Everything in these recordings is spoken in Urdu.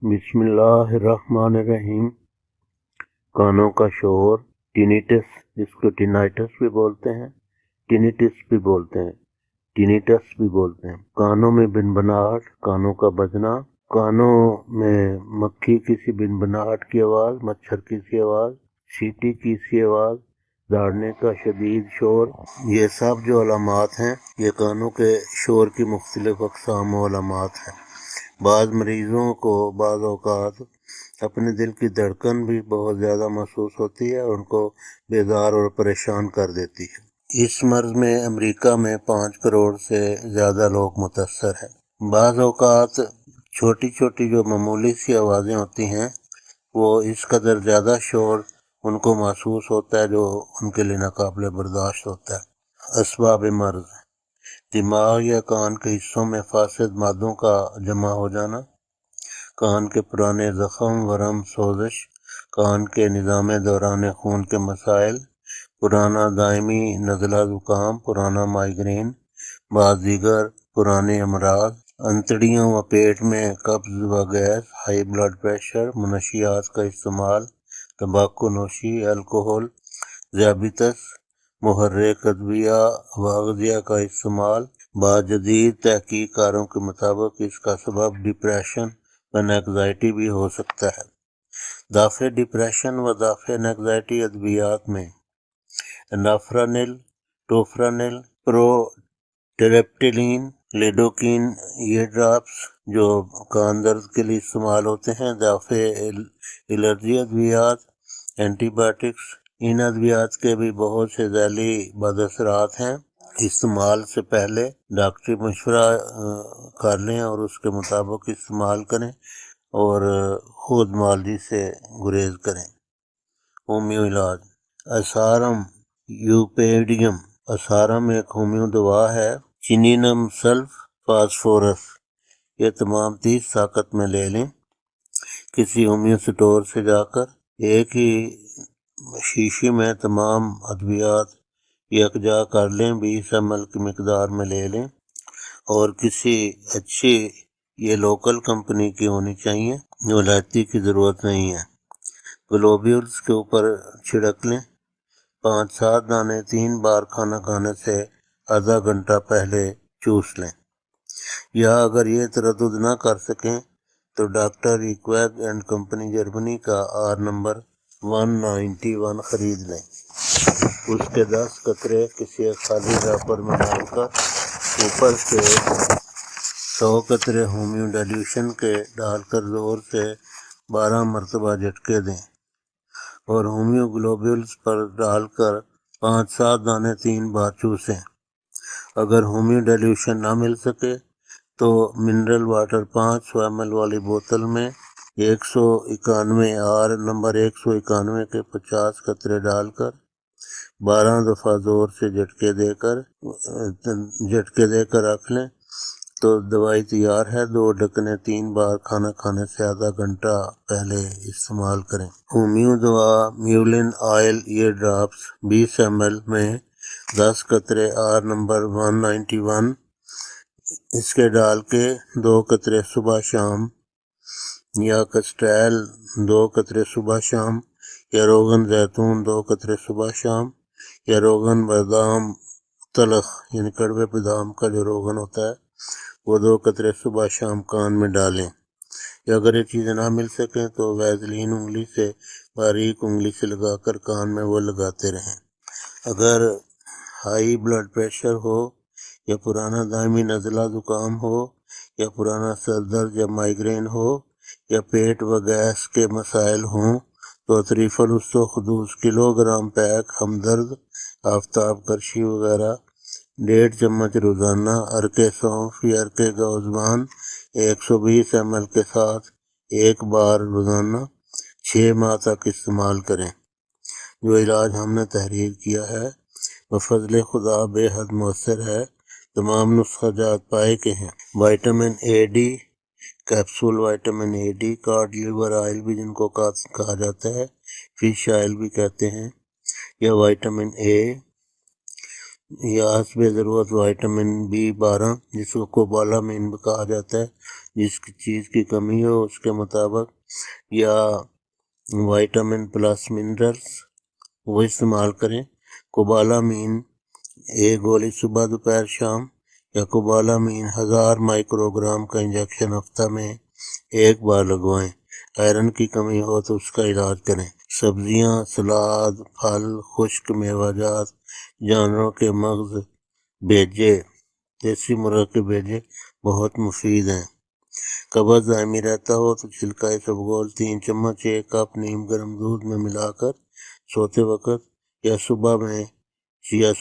بسم اللہ الرحمن الرحیم۔ کانوں کا شور، ٹینیٹس، جس کو ٹینائٹس بھی بولتے ہیں، ٹینیٹس بھی بولتے ہیں، ٹینیٹس بھی بولتے ہیں۔ کانوں میں بنبناہٹ، کانوں کا بجنا، کانوں میں مکھی کی سی بنبناہٹ کی آواز، مچھر کی سی آواز، چیٹی کی سی آواز، داڑنے کا شدید شور، یہ سب جو علامات ہیں یہ کانوں کے شور کی مختلف اقسام و علامات ہیں۔ بعض مریضوں کو بعض اوقات اپنے دل کی دھڑکن بھی بہت زیادہ محسوس ہوتی ہے اور ان کو بیزار اور پریشان کر دیتی ہے۔ اس مرض میں امریکہ میں 5 کروڑ سے زیادہ لوگ متاثر ہیں۔ بعض اوقات چھوٹی چھوٹی جو معمولی سی آوازیں ہوتی ہیں وہ اس قدر زیادہ شور ان کو محسوس ہوتا ہے جو ان کے لیے ناقابل برداشت ہوتا ہے۔ اسباب مرض: دماغ یا کان کے حصوں میں فاسد مادوں کا جمع ہو جانا، کان کے پرانے زخم، ورم، سوزش، کان کے نظام دوران خون کے مسائل، پرانا دائمی نزلہ زکام، پرانا مائیگرین، بعض دیگر پرانے امراض، انتڑیوں و پیٹ میں قبض و گیس، ہائی بلڈ پریشر، منشیات کا استعمال، تمباکو نوشی، الکوہل، ذیابیطس، محرک ادویہ و اغذیہ کا استعمال۔ بعض جدید تحقیق کاروں کے مطابق اس کا سبب ڈپریشن و انگزائٹی بھی ہو سکتا ہے۔ دافع ڈپریشن و دافع انگزائٹی ادویات میں نافرانل، ٹوفرانل، پروٹریپٹیلین، لیڈوکین، یہ ڈراپس جو کان درد کے لیے استعمال ہوتے ہیں۔ دافع الرجی ادویات، اینٹی بایوٹکس، ان ادویات کے بھی بہت سے ذیلی بد اثرات ہیں۔ استعمال سے پہلے ڈاکٹری مشورہ کر لیں اور اس کے مطابق استعمال کریں اور خود معالجے سے گریز کریں۔ ہومیو علاج: اسارم یوپیڈیم، اسارم ایک ہومیو دوا ہے، چینینم سلف فاسفورس۔ یہ تمام 30 طاقت میں لے لیں۔ کسی ہومیو سٹور سے جا کر ایک ہی شیشی میں تمام ادویات یکجا کر لیں، 20 ml کی مقدار میں لے لیں اور کسی اچھی یہ لوکل کمپنی کی ہونی چاہیے، ولایتی کی ضرورت نہیں ہے۔ گلوبیولز کے اوپر چھڑک لیں۔ 5-7 دانے 3 بار کھانا کھانے سے آدھا گھنٹہ پہلے چوس لیں۔ یا اگر یہ تردد نہ کر سکیں تو ڈاکٹر ایکویگ اینڈ کمپنی جرمنی کا R نمبر 191 خرید لیں۔ اس کے 10 قطرے کسی ایک خالی ڈراپر میں ڈال کر اوپر سے 100 قطرے ہومیو ڈیلیوشن کے ڈال کر زور سے 12 مرتبہ جھٹکے دیں اور ہومیو گلوبیولز پر ڈال کر 5-7 دانے 3 بار چوسیں۔ اگر ہومیو ڈیلیوشن نہ مل سکے تو منرل واٹر 500 ml والی بوتل میں 191 R نمبر 191 کے 50 قطرے ڈال کر 12 دفعہ زور سے جھٹکے دے کر رکھ لیں تو دوائی تیار ہے۔ 2 ڈھکنے 3 بار کھانا کھانے سے آدھا گھنٹہ پہلے استعمال کریں۔ ہومیو دوا میولن آئل، یہ ڈراپس 20 ml میں 10 قطرے R نمبر 191 اس کے ڈال کے 2 قطرے صبح شام، یا کسٹریل 2 قطرے صبح شام، یا روغن زیتون 2 قطرے صبح شام، یا روغن بادام تلخ یعنی کڑوے بادام کا جو روغن ہوتا ہے وہ 2 قطرے صبح شام کان میں ڈالیں۔ یا اگر یہ چیزیں نہ مل سکیں تو ویزلین انگلی سے باریک انگلی سے لگا کر کان میں وہ لگاتے رہیں۔ اگر ہائی بلڈ پریشر ہو یا پرانا دائمی نزلہ زکام ہو یا پرانا سر درد یا مائیگرین ہو یا پیٹ و گیس کے مسائل ہوں تو اطریف الوسطی خدوس کلو گرام پیک ہمدرد، آفتاب کرشی وغیرہ 1.5 چمچ روزانہ، عرق سونف یا عرق گوزبان 120 ml کے ساتھ 1 بار روزانہ 6 ماہ تک استعمال کریں۔ جو علاج ہم نے تحریر کیا ہے بفضل خدا بے حد مؤثر ہے۔ تمام نسخہ جات پائے کے ہیں۔ Vitamin A-D capsule, vitamin A-D cod liver oil بھی جن کو کہا جاتا ہے، فش آئل بھی کہتے ہیں، یا وائٹامن A یا حسب ضرورت وائٹامن B12 جس کو کوبالامین بھی کہا جاتا ہے، جس کی چیز کی کمی ہو اس کے مطابق، یا وائٹامن پلس منرلس وہ استعمال کریں۔ کوبالامین 1 گولی صبح دوپہر شام، یا کوبالامین 1000 مائکرو گرام کا انجیکشن ہفتہ میں 1 بار لگوائیں۔ آئرن کی کمی ہو تو اس کا علاج کریں۔ سبزیاں، سلاد، پھل، خشک میوہ جات، جانوروں کے مغز، بیجے، دیسی مرغ کے بیجے بہت مفید ہیں۔ قبض دائمی رہتا ہو تو چھلکا اسبگول 3 چمچ 1 کپ نیم گرم دودھ میں ملا کر سوتے وقت یا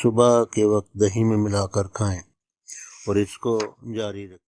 صبح کے وقت دہی میں ملا کر کھائیں اور اس کو جاری رکھیں۔